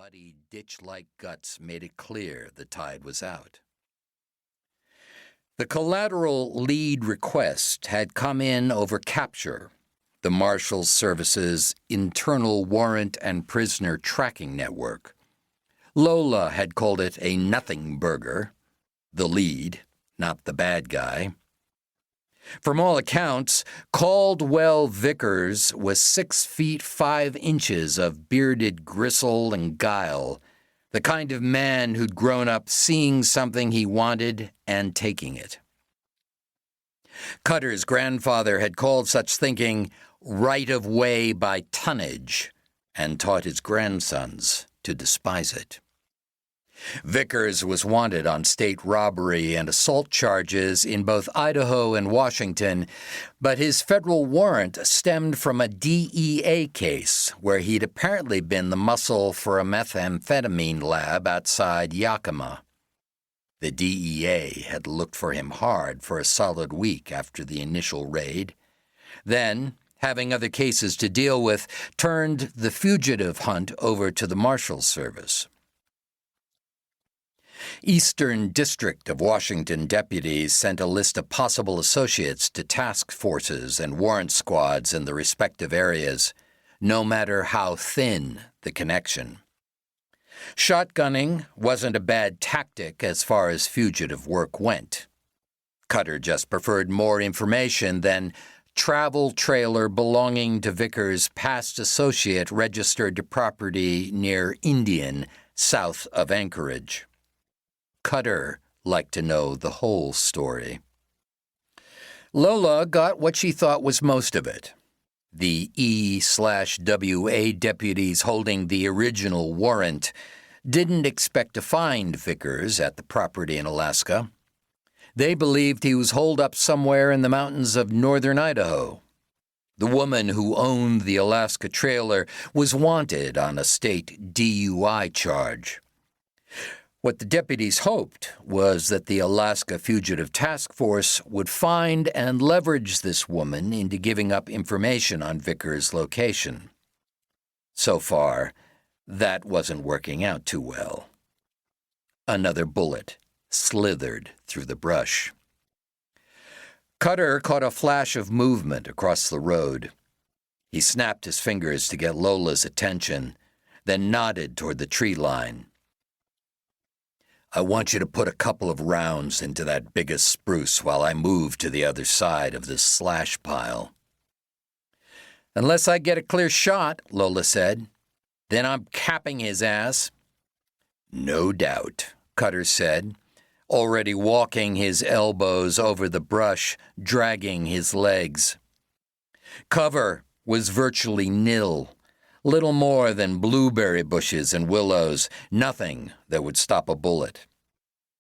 muddy, ditch-like guts made it clear the tide was out. The collateral lead request had come in over capture, the Marshal Service's internal warrant and prisoner tracking network. Lola had called it a nothing burger, the lead, not the bad guy. From all accounts, Caldwell Vickers was 6 feet 5 inches of bearded gristle and guile, the kind of man who'd grown up seeing something he wanted and taking it. Cutter's grandfather had called such thinking right of way by tonnage and taught his grandsons to despise it. Vickers was wanted on state robbery and assault charges in both Idaho and Washington, but his federal warrant stemmed from a DEA case where he'd apparently been the muscle for a methamphetamine lab outside Yakima. The DEA had looked for him hard for a solid week after the initial raid. Then, having other cases to deal with, turned the fugitive hunt over to the Marshal Service. Eastern District of Washington deputies sent a list of possible associates to task forces and warrant squads in the respective areas, no matter how thin the connection. Shotgunning wasn't a bad tactic as far as fugitive work went. Cutter just preferred more information than travel trailer belonging to Vickers' past associate registered to property near Indian, south of Anchorage. Cutter liked to know the whole story. Lola got what she thought was most of it. The E/WA deputies holding the original warrant didn't expect to find Vickers at the property in Alaska. They believed he was holed up somewhere in the mountains of northern Idaho. The woman who owned the Alaska trailer was wanted on a state DUI charge. What the deputies hoped was that the Alaska Fugitive Task Force would find and leverage this woman into giving up information on Vickers' location. So far, that wasn't working out too well. Another bullet slithered through the brush. Cutter caught a flash of movement across the road. He snapped his fingers to get Lola's attention, then nodded toward the tree line. I want you to put a couple of rounds into that biggest spruce while I move to the other side of this slash pile. Unless I get a clear shot, Lola said. Then I'm capping his ass. No doubt, Cutter said, already walking his elbows over the brush, dragging his legs. Cover was virtually nil. Little more than blueberry bushes and willows, nothing that would stop a bullet.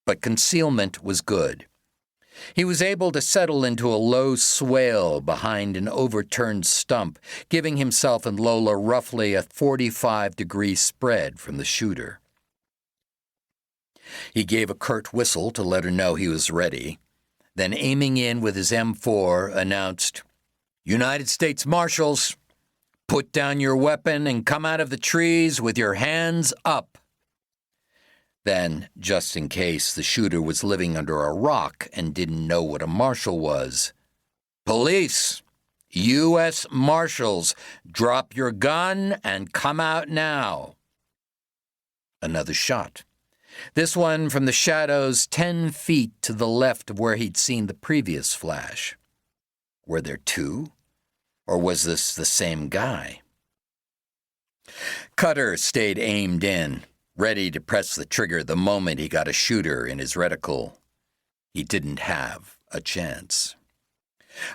But concealment was good. He was able to settle into a low swale behind an overturned stump, giving himself and Lola roughly a 45-degree spread from the shooter. He gave a curt whistle to let her know he was ready, then aiming in with his M4, announced, United States Marshals, put down your weapon and come out of the trees with your hands up. Then, just in case the shooter was living under a rock and didn't know what a marshal was, Police, U.S. Marshals, drop your gun and come out now. Another shot. This one from the shadows 10 feet to the left of where he'd seen the previous flash. Were there two? Or was this the same guy? Cutter stayed aimed in, ready to press the trigger the moment he got a shooter in his reticle. He didn't have a chance.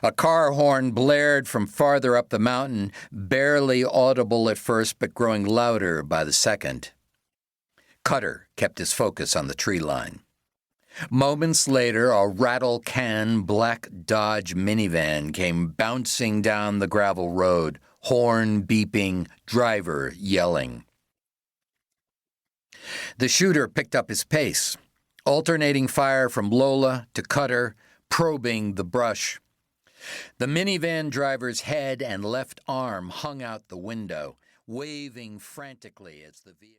A car horn blared from farther up the mountain, barely audible at first but growing louder by the second. Cutter kept his focus on the tree line. Moments later, a rattle-can black Dodge minivan came bouncing down the gravel road, horn beeping, driver yelling. The shooter picked up his pace, alternating fire from Lola to Cutter, probing the brush. The minivan driver's head and left arm hung out the window, waving frantically as the vehicle